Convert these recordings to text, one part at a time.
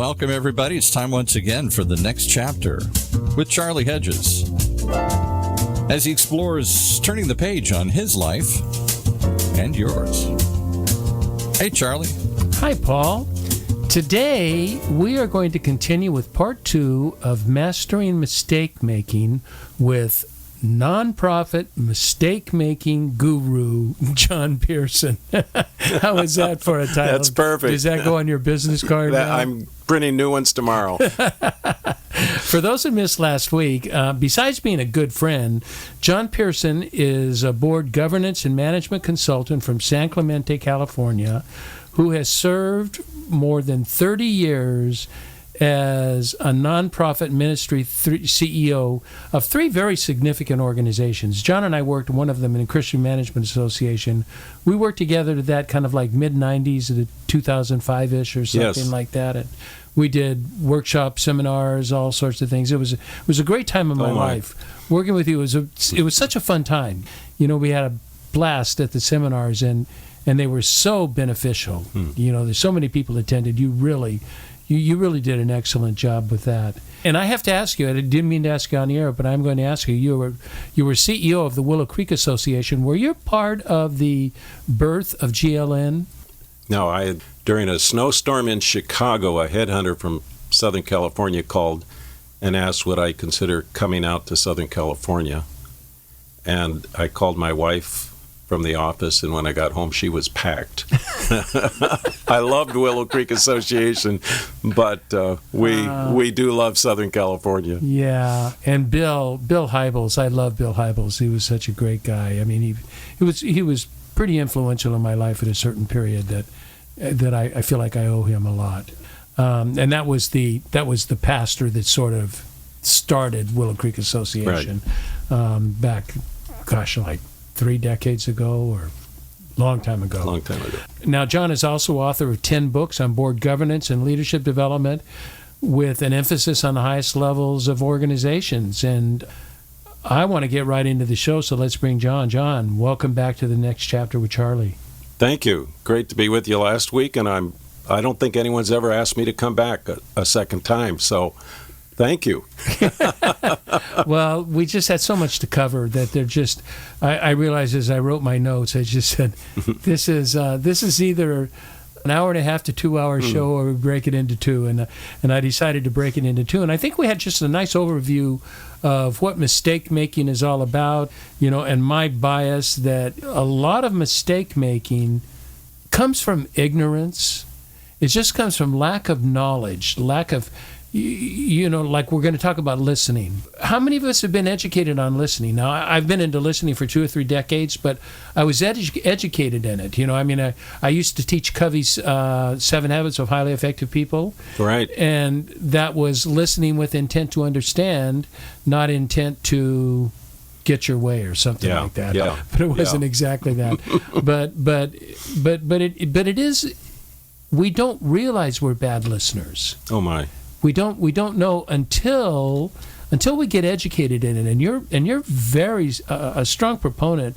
welcome everybody. It's time once again for the next chapter with Charlie Hedges as he explores turning the page on his life and yours. Hey, Charlie. Hi, Paul. Today, we are going to continue with part 2 of Mastering Mistake Making with nonprofit mistake-making guru John Pearson. How is that for a title? That's perfect. Does that go on your business card now? I'm printing new ones tomorrow. For those who missed last week, besides being a good friend, John Pearson is a board governance and management consultant from San Clemente, California, who has served more than 30 years as a nonprofit ministry CEO of 3 very significant organizations. John and I worked one of them in a Christian Management Association. We worked together to that kind of like mid-90s to 2005-ish or something like that. And we did workshops, seminars, all sorts of things. It was a great time of my life. Working with you, it was such a fun time. You know, we had a blast at the seminars, and they were so beneficial. You know, there's so many people attended. You really did an excellent job with that. And I have to ask you, I didn't mean to ask you on the air, but I'm going to ask you, you were CEO of the Willow Creek Association. Were you part of the birth of GLN? No, during a snowstorm in Chicago, a headhunter from Southern California called and asked would I consider coming out to Southern California. And I called my wife from the office, and when I got home, she was packed. I loved Willow Creek Association, but we do love Southern California. Yeah, and Bill Hybels, I love Bill Hybels. He was such a great guy. I mean, he was pretty influential in my life at a certain period that I feel like I owe him a lot. And that was the pastor that sort of started Willow Creek Association back, like 3 decades ago or long time ago. Long time ago. Now, John is also author of 10 books on board governance and leadership development with an emphasis on the highest levels of organizations. And I want to get right into the show, so let's bring John. John, welcome back to the next chapter with Charlie. Thank you. Great to be with you last week, and I don't think anyone's ever asked me to come back a second time, so thank you. Well, we just had so much to cover that they're just. I realized as I wrote my notes, I just said, "This is either an hour and a half to 2 hour show, or we break it into 2." And I decided to break it into 2. And I think we had just a nice overview of what mistake making is all about. You know, and my bias that a lot of mistake making comes from ignorance. It just comes from lack of knowledge, lack of. You know, like we're going to talk about listening. How many of us have been educated on listening? Now, I've been into listening for 2 or 3 decades, but I was educated in it. You know, I mean, I used to teach Covey's 7 Habits of Highly Effective People. Right. And that was listening with intent to understand, not intent to get your way or something like that. Yeah. But it wasn't exactly that. but it is. We don't realize we're bad listeners. Oh my. We don't know until we get educated in it. And you're very a strong proponent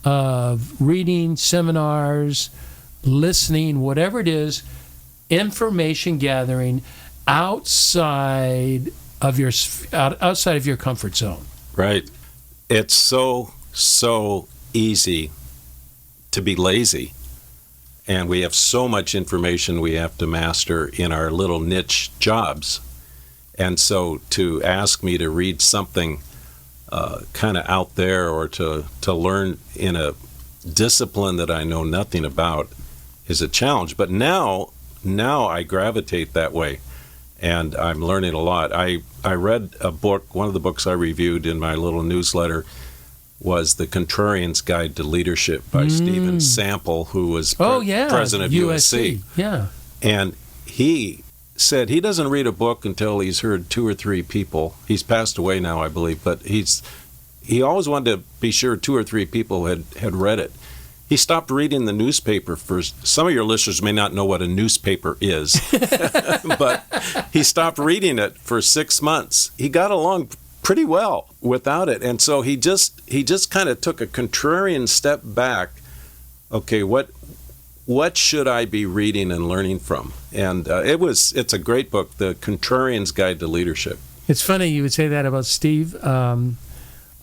of reading, seminars, listening, whatever it is, information gathering outside of your comfort zone. Right. It's so easy to be lazy. And we have so much information we have to master in our little niche jobs. And so to ask me to read something kind of out there or to learn in a discipline that I know nothing about is a challenge. But now I gravitate that way, and I'm learning a lot. I read a book, one of the books I reviewed in my little newsletter was The Contrarian's Guide to Leadership by Stephen Sample, who was president of USC. Yeah. And he said he doesn't read a book until he's heard 2 or 3 people. He's passed away now, I believe, but he always wanted to be sure 2 or 3 people had read it. He stopped reading the newspaper first. Some of your listeners may not know what a newspaper is, but he stopped reading it for 6 months. He got along pretty well without it. And so he just kind of took a contrarian step back. Okay, what what should I be reading and learning from? And it's a great book, The Contrarian's Guide to Leadership. It's funny you would say that about Steve.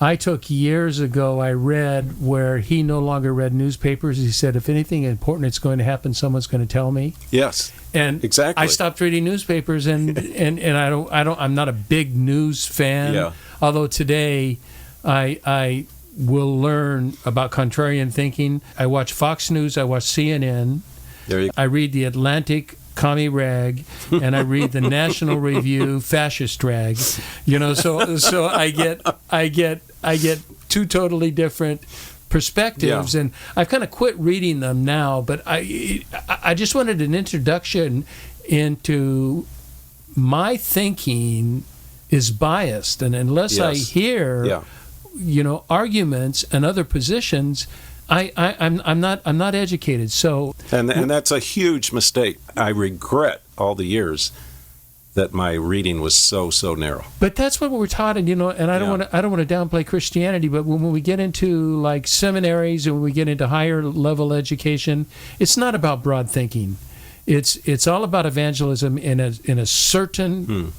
I took years ago, I read where he no longer read newspapers. He said, if anything important is going to happen, someone's going to tell me. Yes. And exactly. I stopped reading newspapers, and I'm not a big news fan. Yeah. Although today I will learn about contrarian thinking. I watch Fox News, I watch CNN. I read the Atlantic Commie Rag, and I read the National Review Fascist Rag. So I get two totally different perspectives, and I've kind of quit reading them now. But I just wanted an introduction into my thinking is biased, and unless I hear arguments and other positions, I'm not educated. So and that's a huge mistake. I regret all the years that my reading was so narrow. But that's what we're taught, and I don't want to downplay Christianity, but when we get into like seminaries and when we get into higher level education, it's not about broad thinking. It's all about evangelism in a certain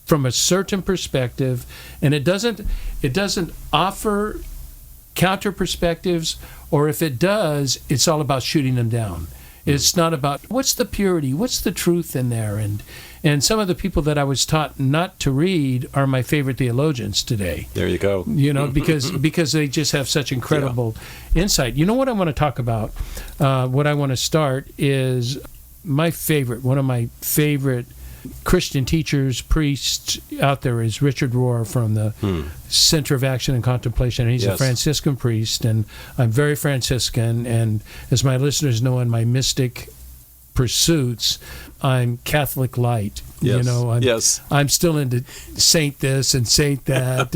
from a certain perspective, and it doesn't offer counter perspectives, or if it does, it's all about shooting them down. It's not about what's the purity, what's the truth in there, and some of the people that I was taught not to read are my favorite theologians today. There you go. Because they just have such incredible insight. You know what I want to talk about? What I want to start is one of my favorite Christian teachers, priests out there is Richard Rohr from the Center of Action and Contemplation. And he's a Franciscan priest, and I'm very Franciscan. And as my listeners know, in my mystic pursuits, I'm Catholic light. I'm still into saint this and saint that,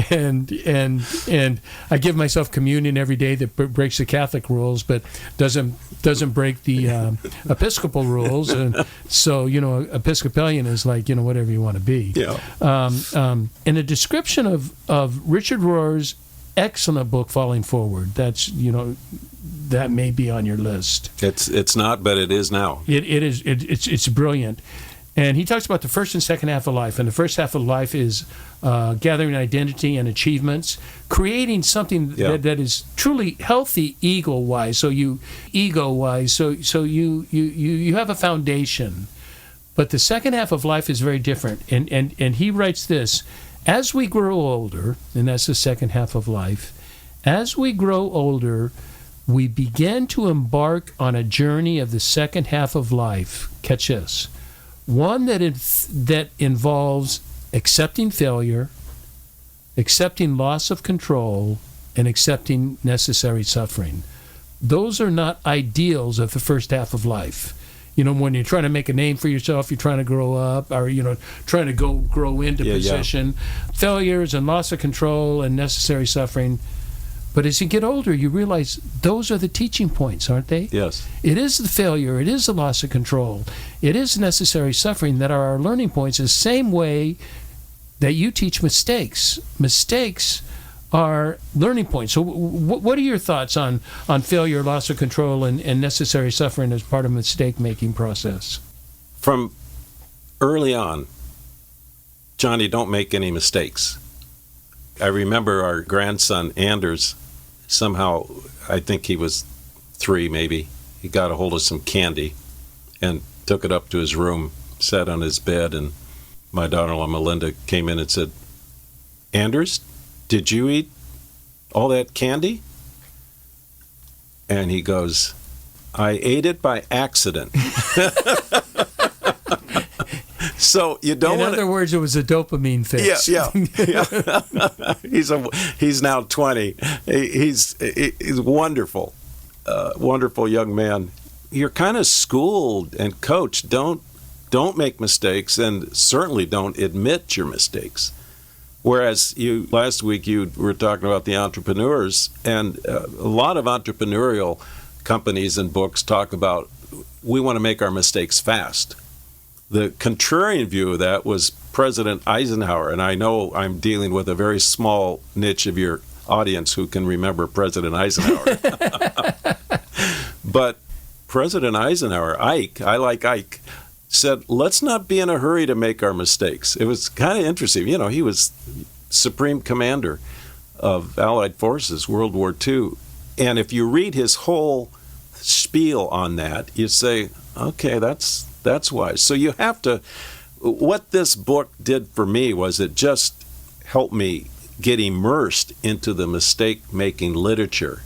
and I give myself communion every day that breaks the Catholic rules, but doesn't break the Episcopal rules. And so Episcopalian is like whatever you want to be. In a description of Richard Rohr's excellent book, Falling Forward, that's that may be on your list. It's not, but it is now. It is. It's brilliant. And he talks about the first and second half of life. And the first half of life is gathering identity and achievements, creating something that is truly healthy ego-wise. So you have a foundation. But the second half of life is very different. And he writes this: as we grow older, and that's the second half of life, as we grow older, we begin to embark on a journey of the second half of life. Catch this. One that involves accepting failure, accepting loss of control, and accepting necessary suffering. Those are not ideals of the first half of life. When you're trying to make a name for yourself, you're trying to grow up, or trying to grow into position. Failures and loss of control and necessary suffering. But as you get older, you realize those are the teaching points, aren't they? Yes. It is the failure. It is the loss of control. It is necessary suffering that are our learning points, the same way that you teach mistakes. Mistakes are learning points. So what are your thoughts on failure, loss of control, and necessary suffering as part of the mistake-making process? From early on, Johnny, don't make any mistakes. I remember our grandson, Anders, somehow, I think he was 3 maybe, he got a hold of some candy and took it up to his room, sat on his bed, and my daughter-in-law Melinda came in and said, "Anders, did you eat all that candy?" And he goes, "I ate it by accident." So you don't. In other words, it was a dopamine fix. Yeah. He's now 20. He's wonderful, wonderful young man. You're kind of schooled and coached. Don't make mistakes, and certainly don't admit your mistakes. Whereas last week you were talking about the entrepreneurs, and a lot of entrepreneurial companies and books talk about we want to make our mistakes fast. The contrarian view of that was President Eisenhower, and I know I'm dealing with a very small niche of your audience who can remember President Eisenhower. But President Eisenhower, Ike, I like Ike, said, let's not be in a hurry to make our mistakes. It was kind of interesting. You know, he was Supreme Commander of Allied Forces, World War II. And if you read his whole spiel on that, you say, okay, that's wise. So you have to, what this book did for me was it just helped me get immersed into the mistake-making literature.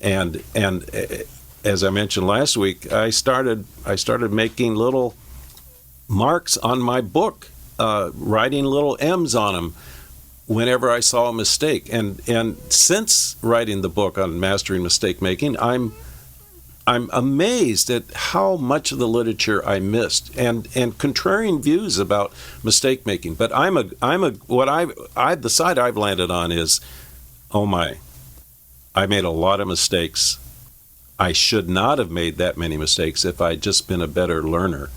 And as I mentioned last week, I started making little marks on my book, writing little M's on them whenever I saw a mistake. And since writing the book on mastering mistake making, I'm amazed at how much of the literature I missed and contrarian views about mistake making. But the side I've landed on is, oh my, I made a lot of mistakes. I should not have made that many mistakes if I'd just been a better learner,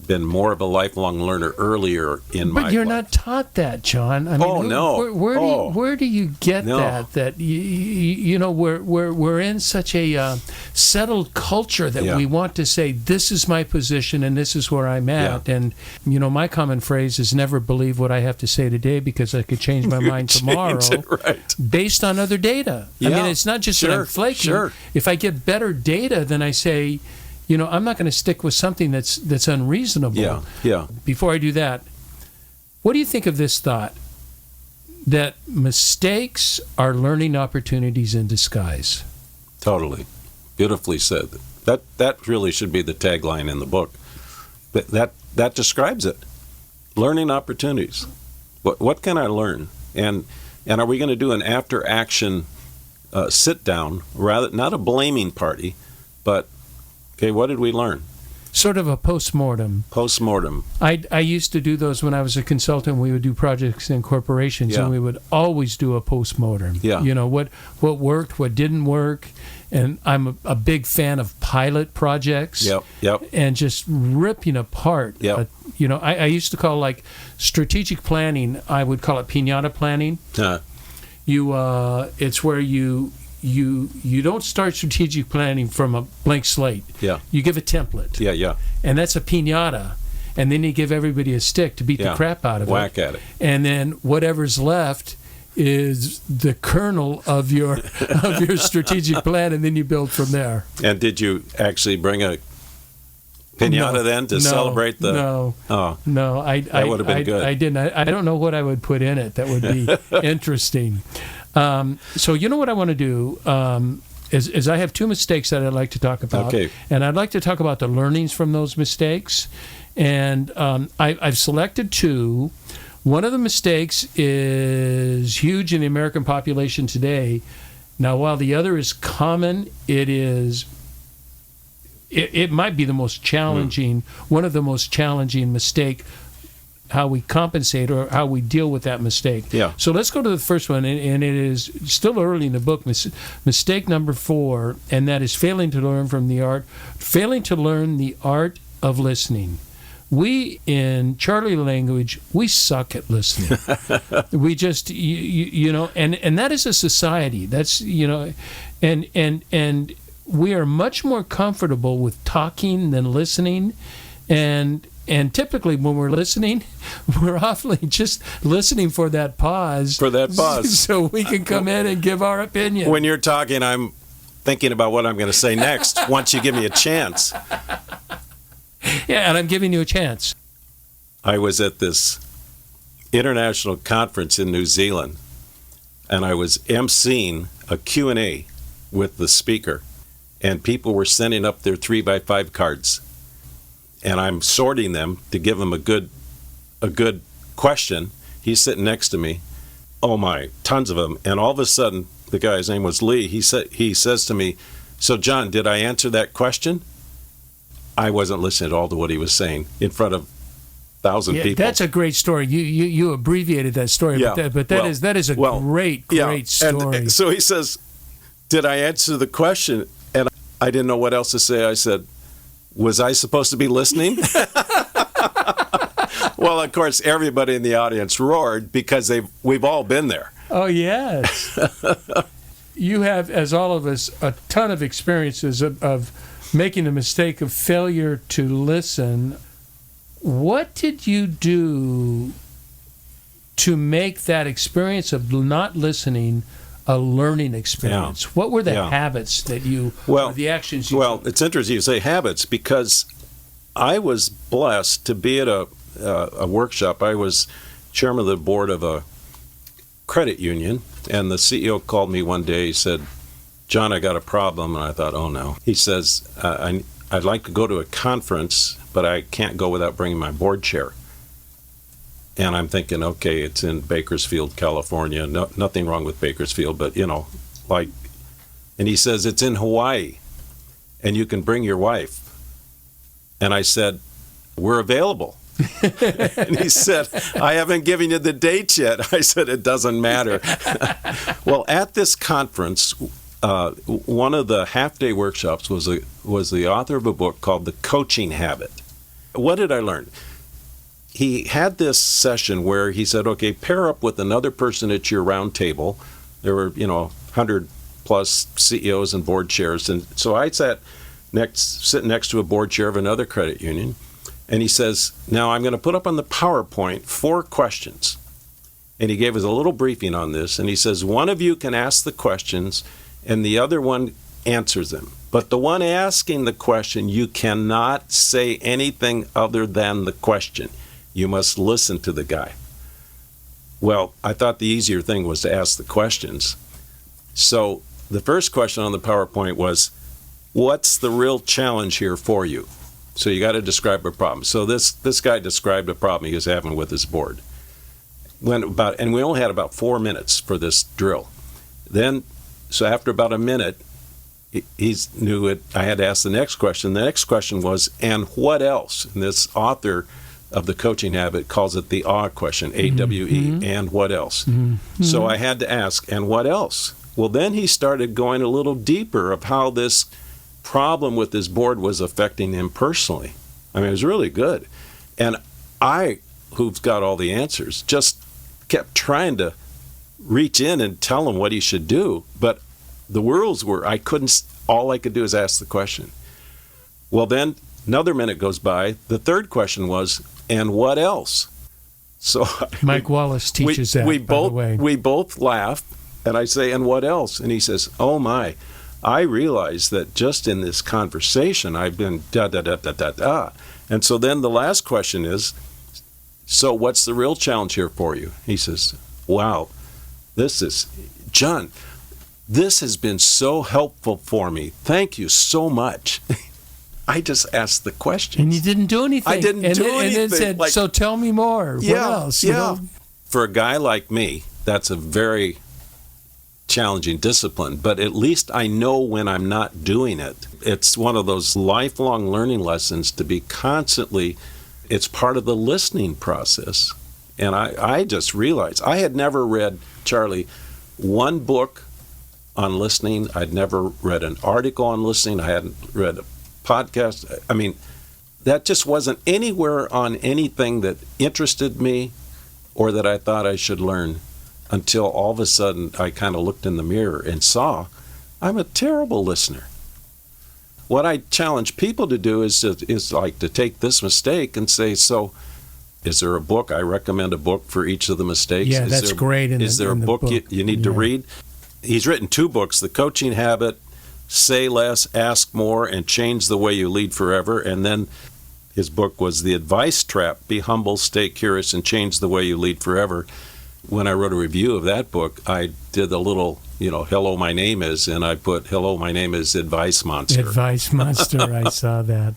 been more of a lifelong learner earlier in my life. But you're not taught that, John. I mean, no. Where do you get that? That you know, we're in such a settled culture that we want to say, this is my position and this is where I'm at. Yeah. And you know, my common phrase is never believe what I have to say today because I could change my mind tomorrow, based on other data. Yeah. I mean, it's not just that I'm flaking. Sure. If I get better data, then I say, you know, I'm not going to stick with something that's unreasonable. Yeah. Before I do that, what do you think of this thought that mistakes are learning opportunities in disguise? Totally. Beautifully said. That really should be the tagline in the book. That describes it. Learning opportunities. What can I learn? And are we going to do an after action sit down, rather not a blaming party, but okay, what did we learn? Sort of a post-mortem. Post-mortem. I used to do those when I was a consultant. We would do projects in corporations, and we would always do a post-mortem. Yeah. You know, what worked, what didn't work. And I'm a big fan of pilot projects. Yep. And just ripping apart. Yep. You know, I used to call, like, strategic planning, I would call it piñata planning. It's where you don't start strategic planning from a blank slate. Yeah. You give a template. Yeah. And that's a piñata. And then you give everybody a stick to beat the crap out of it. Whack at it. And then whatever's left is the kernel of your strategic plan, and then you build from there. And did you actually bring a piñata then to celebrate the... No. Oh. No. That would have been good. I didn't. I don't know what I would put in it that would be interesting. So you know what I want to do is I have two mistakes that I'd like to talk about. Okay. And I'd like to talk about the learnings from those mistakes. And I've selected two. One of the mistakes is huge in the American population today. Now, while the other is common, it might be the most challenging, one of the most challenging mistake, how we compensate or how we deal with that mistake. Yeah. So let's go to the first one, and it is still early in the book, mistake number 4, and that is failing to learn the art of listening. We, in Charlie language, we suck at listening. We just, you know, and that is a society. That's, you know, and we are much more comfortable with talking than listening, and typically when we're listening, we're awfully just listening for that pause. So we can come in and give our opinion. When you're talking, I'm thinking about what I'm going to say next once you give me a chance. Yeah, and I'm giving you a chance. I was at this international conference in New Zealand, and I was emceeing a Q&A with the speaker, and people were sending up their 3x5 cards. And I'm sorting them to give him a good question. He's sitting next to me. Oh my, tons of them. And all of a sudden, the guy's name was Lee. He says to me, "So John, did I answer that question?" I wasn't listening at all to what he was saying in front of 1,000 people. That's a great story. You abbreviated that story, but that is a great story. And so he says, "Did I answer the question?" And I didn't know what else to say. I said, "Was I supposed to be listening?" Well, of course, everybody in the audience roared because we've all been there. Oh, yes. You have, as all of us, a ton of experiences of making the mistake of failure to listen. What did you do to make that experience of not listening a learning experience? What were the habits that you, or the actions you took? It's interesting you say habits, because I was blessed to be at a workshop. I was chairman of the board of a credit union, and the CEO called me one day. He said, "John, I got a problem." And I thought, oh no. He says, I'd like to go to a conference, but I can't go without bringing my board chair. And I'm thinking, okay, it's in Bakersfield, California. No, nothing wrong with Bakersfield, but and he says, it's in Hawaii, and you can bring your wife. And I said, we're available. And he said, I haven't given you the date yet. I said, it doesn't matter. Well, at this conference, one of the half-day workshops was the author of a book called The Coaching Habit. What did I learn? He had this session where he said, okay, pair up with another person at your round table. There were, 100 plus CEOs and board chairs. And so I sitting next to a board chair of another credit union. And he says, now I'm going to put up on the PowerPoint 4 questions. And he gave us a little briefing on this. And he says, one of you can ask the questions and the other one answers them. But the one asking the question, you cannot say anything other than the question. You must listen to the guy. Well, I thought the easier thing was to ask the questions. So the first question on the PowerPoint was, what's the real challenge here for you? So you got to describe a problem. So this guy described a problem he was having with his board. And we only had about 4 minutes for this drill. So after about a minute, he knew it. I had to ask the next question. The next question was, and what else? And this author of The Coaching Habit calls it the AWE question, A-W-E, and what else? Mm-hmm. So I had to ask, and what else? Well, then he started going a little deeper of how this problem with his board was affecting him personally. I mean, it was really good. And I, who've got all the answers, just kept trying to reach in and tell him what he should do. But the rules were, all I could do is ask the question. Well, then another minute goes by. The third question was, and what else? So Mike Wallace teaches that, by the way. We both laugh, and I say, and what else? And he says, oh my, I realize that just in this conversation, I've been da-da-da-da-da-da. And so then the last question is, so what's the real challenge here for you? He says, wow, John, this has been so helpful for me. Thank you so much. I just asked the question. And you didn't do anything. I didn't do anything. And then said, so tell me more. What else? Yeah. For a guy like me, that's a very challenging discipline, but at least I know when I'm not doing it. It's one of those lifelong learning lessons to be constantly, it's part of the listening process. And I just realized I had never read, Charlie, one book on listening. I'd never read an article on listening. I hadn't read a podcast. I mean, that just wasn't anywhere on anything that interested me or that I thought I should learn until all of a sudden I kind of looked in the mirror and saw I'm a terrible listener. What I challenge people to do is like to take this mistake and say, so is there a book? I recommend a book for each of the mistakes. Yeah, that's great. Is there a book you need to read? He's written 2 books, The Coaching Habit, Say Less, Ask More, and Change the Way You Lead Forever. And then his book was The Advice Trap, Be Humble, Stay Curious, and Change the Way You Lead Forever. When I wrote a review of that book, I did a little, hello, my name is, and I put, hello, my name is Advice Monster. Advice Monster, I saw that.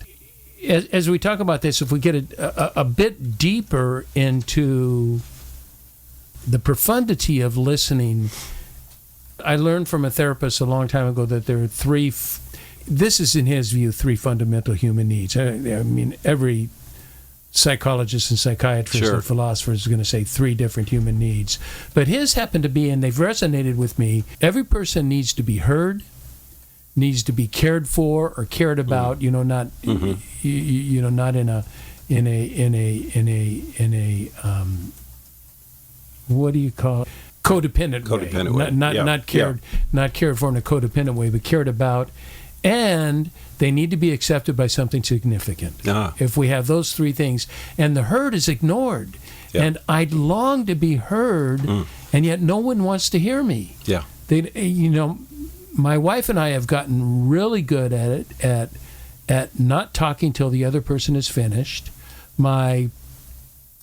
As we talk about this, if we get a bit deeper into the profundity of listening, I learned from a therapist a long time ago that there are 3, this is in his view, 3 fundamental human needs. I mean, every psychologist and psychiatrist and philosopher is going to say 3 different human needs. But his happened to be, and they've resonated with me, every person needs to be heard, needs to be cared for or cared about, not not in a what do you call it? Codependent way. Not Not cared for in a codependent way, but cared about and they need to be accepted by something significant. If we have those three things, and the heard is ignored, and I long to be heard, and yet no one wants to hear me. Yeah. My wife and I have gotten really good at it, at not talking till the other person is finished.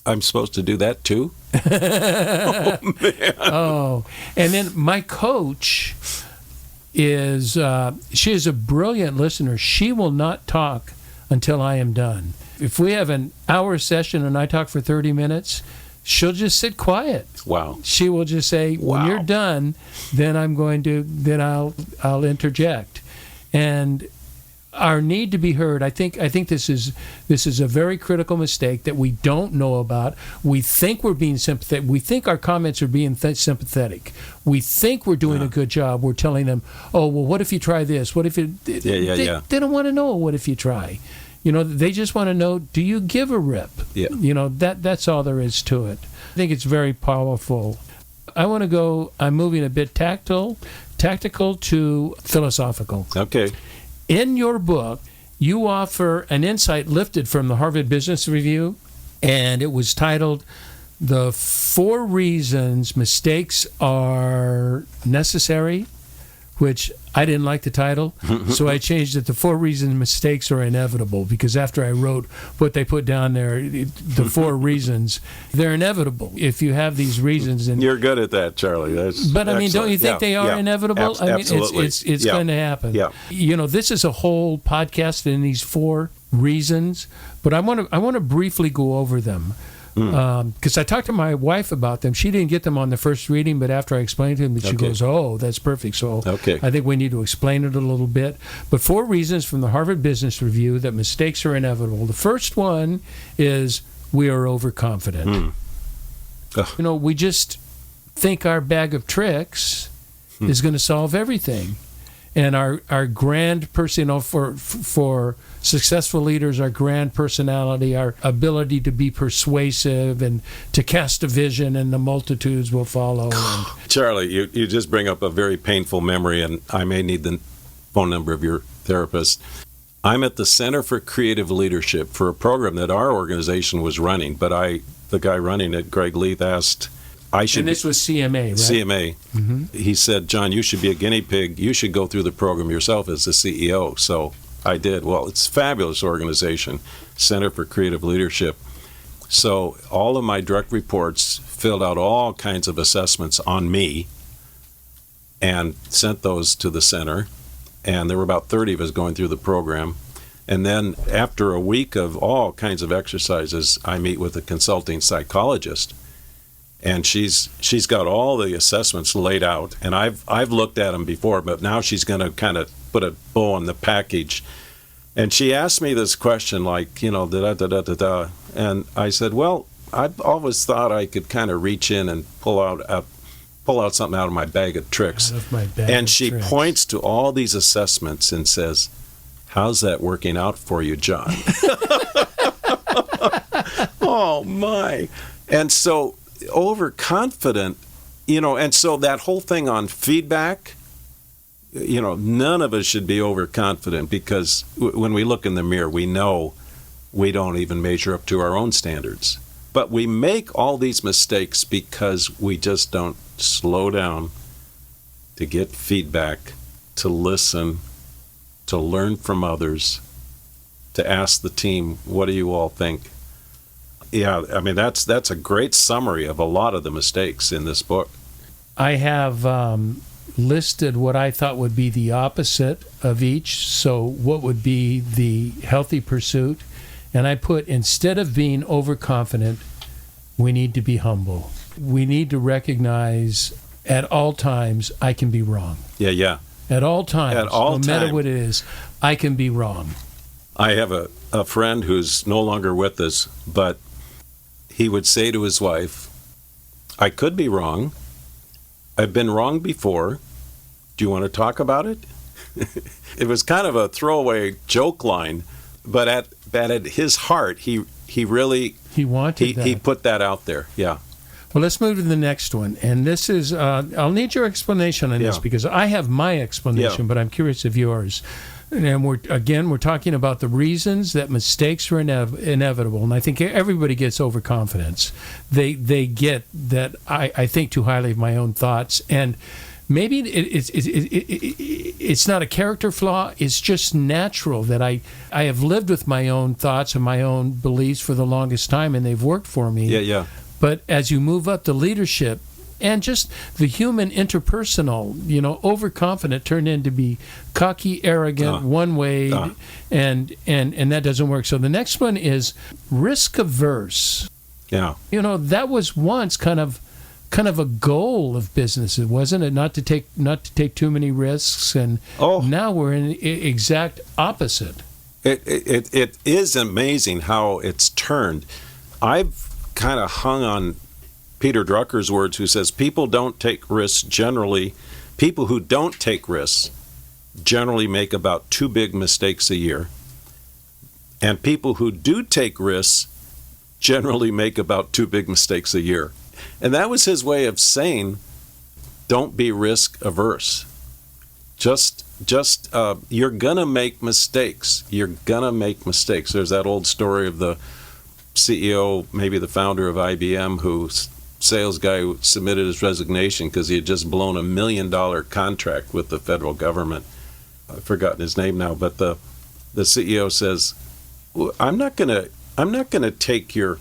I'm supposed to do that too? Oh, man. Oh, and then my coach is, she is a brilliant listener. She will not talk until I am done. If we have an hour session and I talk for 30 minutes, she'll just sit quiet. Wow. She will just say, when you're done, then I'll interject. And our need to be heard, I think this is a very critical mistake that we don't know about. We think we're being sympathetic. We think our comments are being sympathetic. We think we're doing a good job. We're telling them, oh, well, what if you try this? What if it... They don't want to know what if you try. They just want to know, do you give a rip? Yeah. That's all there is to it. I think it's very powerful. I'm moving a bit tactical to philosophical. Okay. In your book, you offer an insight lifted from the Harvard Business Review, and it was titled, "The 4 Reasons Mistakes Are Necessary," which I didn't like the title, so I changed it to 4 Reasons Mistakes Are Inevitable, because after I wrote what they put down there, the 4 reasons, they're inevitable. If you have these reasons... You're good at that, Charlie. But I mean, don't you think they are inevitable? I mean, absolutely. It's going to happen. Yeah. This is a whole podcast in these 4 reasons, but I want to briefly go over them. Because I talked to my wife about them. She didn't get them on the first reading, but after I explained to them, she goes, oh, that's perfect. So I think we need to explain it a little bit. But 4 reasons from the Harvard Business Review that mistakes are inevitable. The first one is we are overconfident. We just think our bag of tricks is going to solve everything. And our grand person, for successful leaders, our grand personality, our ability to be persuasive and to cast a vision, and the multitudes will follow. Charlie, you just bring up a very painful memory, and I may need the phone number of your therapist. I'm at the Center for Creative Leadership for a program that our organization was running, but the guy running it, Greg Leith, asked... And this was CMA, right? CMA. Mm-hmm. He said, John, you should be a guinea pig. You should go through the program yourself as the CEO. So I did. Well, it's a fabulous organization, Center for Creative Leadership. So all of my direct reports filled out all kinds of assessments on me and sent those to the center. And there were about 30 of us going through the program. And then after a week of all kinds of exercises, I meet with a consulting psychologist. And she's got all the assessments laid out, and I've looked at them before, but now she's going to kind of put a bow on the package. And she asked me this question, like, da-da-da-da-da-da. And I said, well, I've always thought I could kind of reach in and pull out something out of my bag of tricks. And she points to all these assessments and says, how's that working out for you, John? Oh, my. And so... overconfident, and so that whole thing on feedback, none of us should be overconfident, because when we look in the mirror, we know we don't even measure up to our own standards. But we make all these mistakes because we just don't slow down to get feedback, to listen, to learn from others, to ask the team, what do you all think? Yeah, I mean, that's a great summary of a lot of the mistakes in this book. I have listed what I thought would be the opposite of each. So what would be the healthy pursuit? And I put, instead of being overconfident, we need to be humble. We need to recognize at all times I can be wrong. Yeah. At all times, no matter what it is, I can be wrong. I have a friend who's no longer with us, but he would say to his wife, I could be wrong. I've been wrong before. Do you want to talk about it? It was kind of a throwaway joke line, but at his heart, he really... He wanted that. He put that out there, yeah. Well, let's move to the next one. And this is, I'll need your explanation on this, because I have my explanation, but I'm curious of yours. And we're talking about the reasons that mistakes are inevitable. And I think everybody gets overconfidence. They get that I think too highly of my own thoughts. And maybe it's not a character flaw. It's just natural that I have lived with my own thoughts and my own beliefs for the longest time, and they've worked for me. Yeah. But as you move up to leadership, and just the human interpersonal, overconfident turned into be cocky, arrogant, one-way, and that doesn't work. So the next one is risk averse. Yeah. That was once kind of a goal of businesses, wasn't it? Not to take too many risks, and now we're in the exact opposite. It is amazing how it's turned. I've kind of hung on Peter Drucker's words, who says people who don't take risks generally make about 2 big mistakes a year. And people who do take risks generally make about 2 big mistakes a year. And that was his way of saying, don't be risk averse. Just you're gonna make mistakes. You're gonna make mistakes. There's that old story of the CEO, maybe the founder of IBM, who's sales guy who submitted his resignation because he had just blown $1 million contract with the federal government. I've forgotten his name now, but the CEO says, well, I'm not gonna take your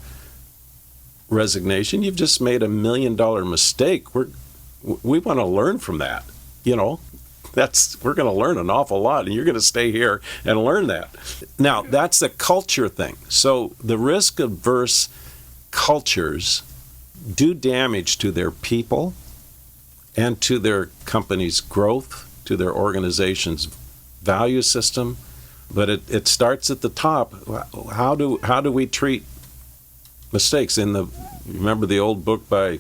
resignation. You've just made $1 million mistake. We want to learn from that. We're going to learn an awful lot, and you're going to stay here and learn that. Now, that's a culture thing. So the risk-averse cultures do damage to their people and to their company's growth, to their organization's value system. But it starts at the top. How do we treat mistakes? Remember the old book by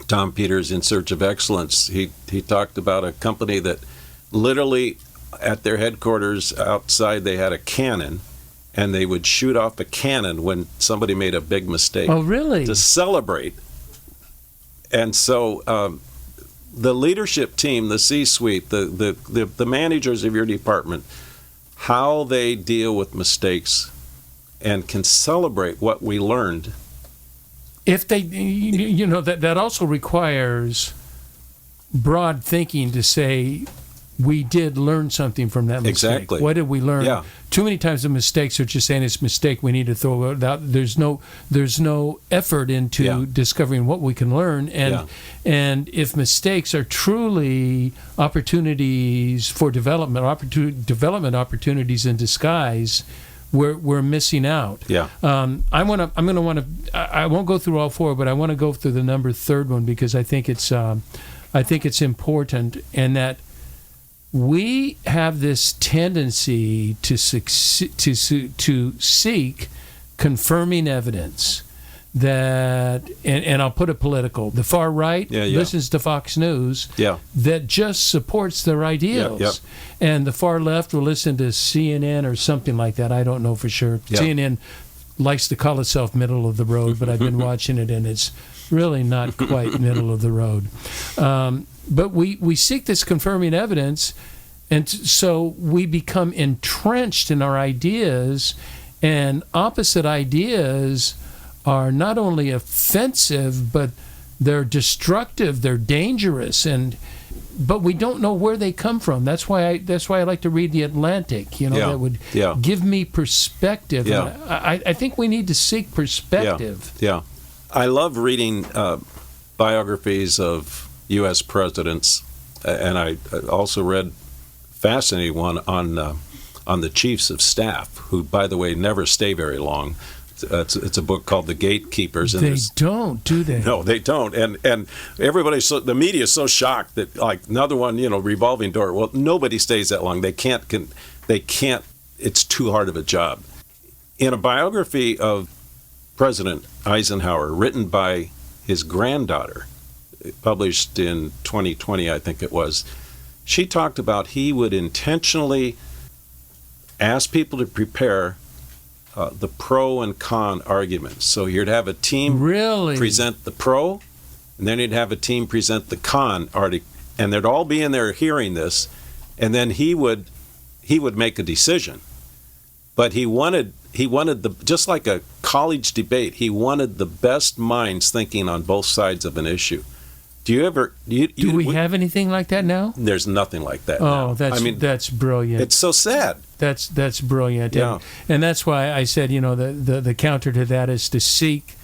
Tom Peters, In Search of Excellence? He talked about a company that literally at their headquarters outside they had a cannon, and they would shoot off a cannon when somebody made a big mistake. Oh, really? To celebrate. And so the leadership team, the C-suite, the managers of your department, how they deal with mistakes and can celebrate what we learned. If they, that also requires broad thinking to say, we did learn something from that mistake. Exactly. What did we learn? Yeah. Too many times the mistakes are just saying it's a mistake, we need to throw it out. There's no effort into discovering what we can learn. And if mistakes are truly opportunities for development opportunities in disguise, we're missing out. Yeah. I won't go through all 4, but I want to go through the number 3rd one because I think it's important, and that we have this tendency to seek confirming evidence that, and I'll put it political, the far right listens to Fox News that just supports their ideals. And the far left will listen to CNN or something like that. I don't know for sure. CNN likes to call itself middle of the road, but I've been watching it, and it's really not quite middle of the road. But we seek this confirming evidence, and so we become entrenched in our ideas, and opposite ideas are not only offensive, but they're destructive, they're dangerous, but we don't know where they come from. That's why I like to read The Atlantic, that would give me perspective. Yeah. I think we need to seek perspective. Yeah. I love reading biographies of U.S. presidents, and I also read a fascinating one on the chiefs of staff, who, by the way, never stay very long. It's a book called The Gatekeepers. And they don't, do they? No, they don't. And everybody's the media is so shocked that, like, another one, revolving door. Well, nobody stays that long. They can't. It's too hard of a job. In a biography of President Eisenhower, written by his granddaughter, published in 2020, I think it was, she talked about he would intentionally ask people to prepare the pro and con arguments. So you'd have a team present the pro, and then you'd have a team present the con article, and they'd all be in there hearing this, and then he would he would make a decision. But he wanted just like a college debate, he wanted the best minds thinking on both sides of an issue. Do you ever? Do we have anything like that now? There's nothing like that now. Oh, that's brilliant. It's so sad. That's brilliant. Yeah. And that's why I said, the counter to that is to seek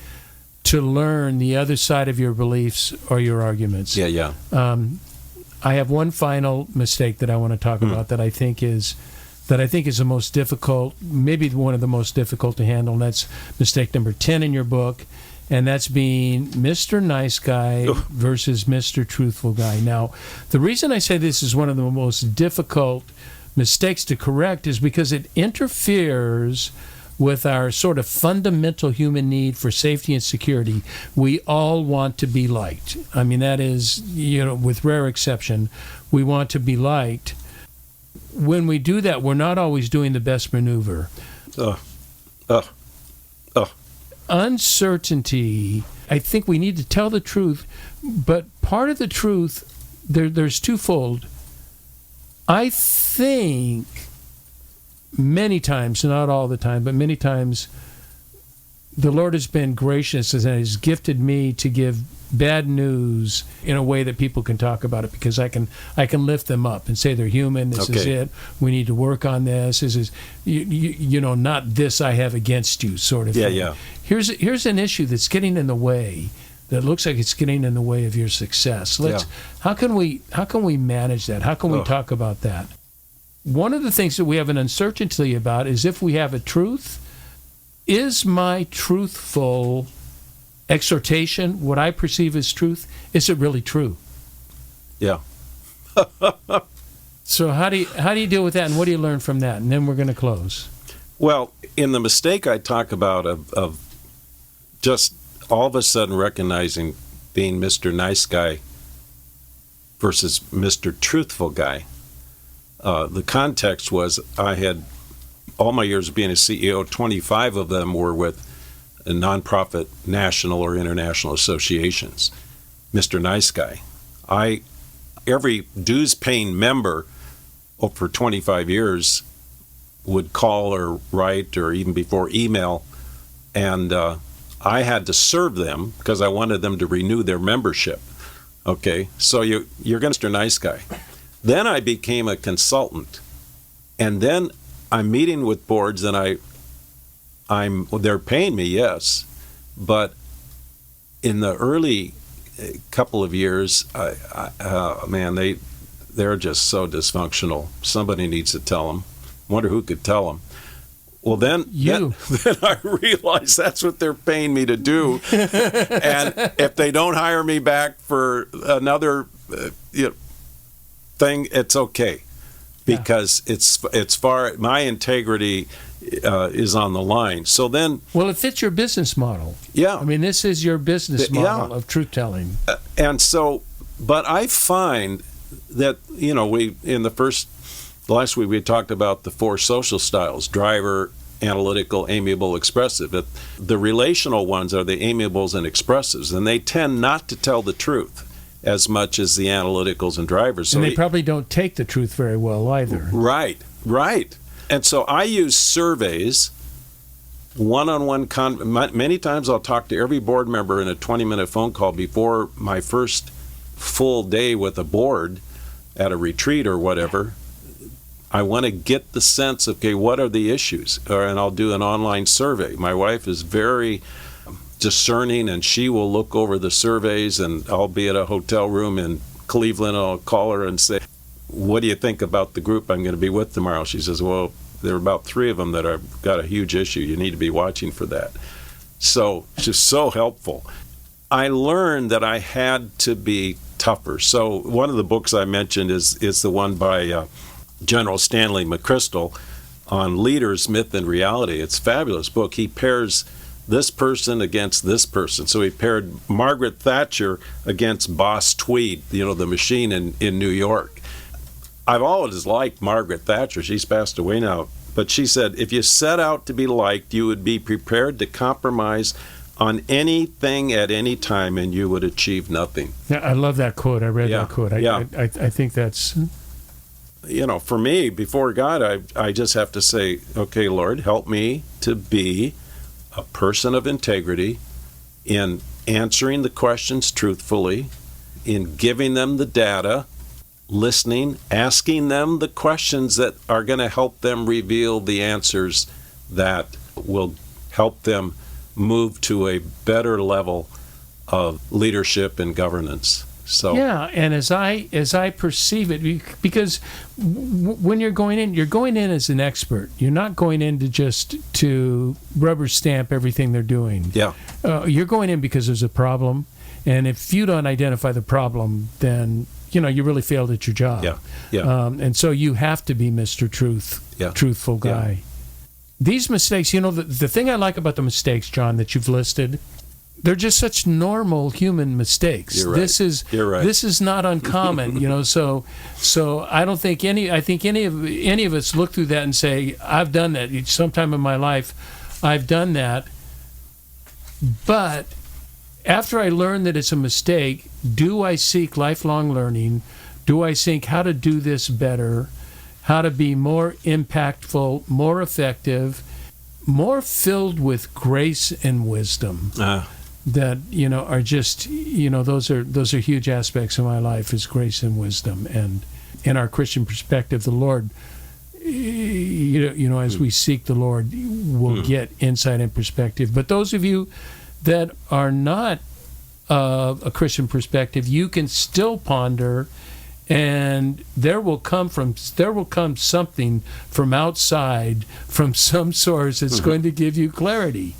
to learn the other side of your beliefs or your arguments. Yeah. I have one final mistake that I want to talk about that I think is the most difficult, maybe one of the most difficult to handle, and that's mistake number 10 in your book. And that's being Mr. Nice Guy versus Mr. Truthful Guy. Now, the reason I say this is one of the most difficult mistakes to correct is because it interferes with our sort of fundamental human need for safety and security. We all want to be liked. I mean, that is, with rare exception, we want to be liked. When we do that, we're not always doing the best maneuver. Uncertainty, I think we need to tell the truth, but part of the truth, there's twofold. I think many times, not all the time, but many times, the Lord has been gracious and has gifted me to give bad news in a way that people can talk about it, because I can lift them up and say they're human. This is it. We need to work on this. This is not this I have against you sort of thing. Yeah. Here's an issue that's getting in the way, that looks like it's getting in the way of your success. How can we manage that? How can we talk about that? One of the things that we have an uncertainty about is if we have a truth, is my truthful exhortation, what I perceive as truth, is it really true? Yeah. So how do you deal with that, and what do you learn from that? And then we're going to close. Well, in the mistake I talk about of just all of a sudden recognizing being Mr. Nice Guy versus Mr. Truthful Guy, the context was I had all my years of being a CEO, 25 of them were with nonprofit national or international associations. Mr. Nice Guy. Every dues-paying member for 25 years would call or write or even before email, and I had to serve them because I wanted them to renew their membership. Okay, so you're Mr. Nice Guy. Then I became a consultant, and then I'm meeting with boards, and they're paying me, yes, but in the early couple of years, they're just so dysfunctional. Somebody needs to tell them. Wonder who could tell them. Well, then I realized that's what they're paying me to do, and if they don't hire me back for another thing, it's okay, because it's far. My integrity is on the line. So then, well, it fits your business model. Yeah, I mean, this is your business model of truth telling. And so, but I find that last week we talked about the 4 social styles: driver, analytical, amiable, expressive. The relational ones are the amiables and expressives, and they tend not to tell the truth as much as the analyticals and drivers. So and they probably don't take the truth very well either. Right. And so I use surveys, one-on-one. Many times I'll talk to every board member in a 20-minute phone call before my first full day with a board at a retreat or whatever. I want to get the sense of, okay, what are the issues? And I'll do an online survey. My wife is very discerning, and she will look over the surveys, and I'll be at a hotel room in Cleveland, and I'll call her and say, what do you think about the group I'm going to be with tomorrow? She says, well, there are about 3 of them that have got a huge issue. You need to be watching for that. So she's so helpful. I learned that I had to be tougher. So one of the books I mentioned is the one by General Stanley McChrystal on Leaders, Myth, and Reality. It's a fabulous book. He pairs this person against this person. So he paired Margaret Thatcher against Boss Tweed, the machine in New York. I've always liked Margaret Thatcher. She's passed away now. But she said, if you set out to be liked, you would be prepared to compromise on anything at any time, and you would achieve nothing. Yeah, I love that quote. I read that quote. I think that's... for me, before God, I just have to say, okay, Lord, help me to be a person of integrity in answering the questions truthfully, in giving them the data, listening, asking them the questions that are going to help them reveal the answers that will help them move to a better level of leadership and governance. So yeah, and as I perceive it, because when you're going in as an expert. You're not going in to rubber stamp everything they're doing. Yeah, you're going in because there's a problem, and if you don't identify the problem, then you really failed at your job. Yeah. And so you have to be Mr. Truthful guy. Yeah. These mistakes, the thing I like about the mistakes, John, that you've listed, they're just such normal human mistakes. You're right. You're right. This is not uncommon, So I don't think any of us look through that and say, I've done that. Sometime in my life, I've done that. But after I learn that it's a mistake, do I seek lifelong learning? Do I think how to do this better? How to be more impactful, more effective, more filled with grace and wisdom? That are just those are huge aspects of my life, is grace and wisdom. And in our Christian perspective, the Lord, as we seek the Lord, we'll get insight and perspective. But those of you that are not a Christian perspective, you can still ponder, and there will come something from outside, from some source that's going to give you clarity.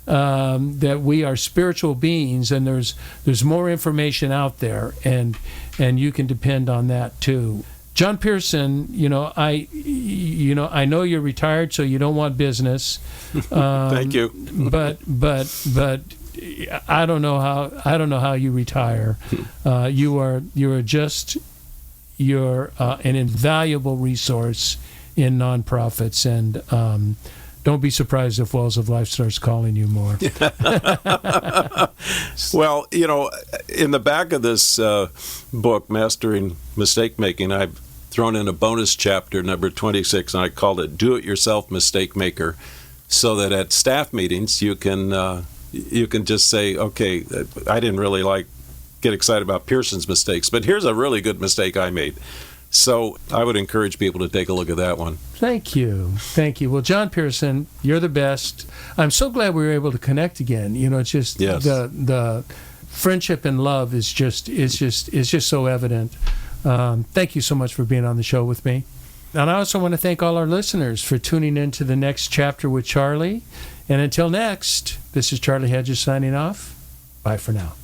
That we are spiritual beings, and there's more information out there, and you can depend on that too. John Pearson, I know you're retired, so you don't want business. Thank you. But I don't know how you retire. You're an invaluable resource in nonprofits, and don't be surprised if Wells of Life starts calling you more. Well, in the back of this book, Mastering Mistake Making, I've thrown in a bonus chapter, number 26, and I called it Do It Yourself Mistake Maker, so that at staff meetings you can just say, okay, I didn't really get excited about Pearson's mistakes, but here's a really good mistake I made. So I would encourage people to take a look at that one. Thank you. Well, John Pearson, you're the best. I'm so glad we were able to connect again. It's just yes. the friendship and love is just so evident. Thank you so much for being on the show with me. And I also want to thank all our listeners for tuning in to the next chapter with Charlie. And until next, this is Charlie Hedges signing off. Bye for now.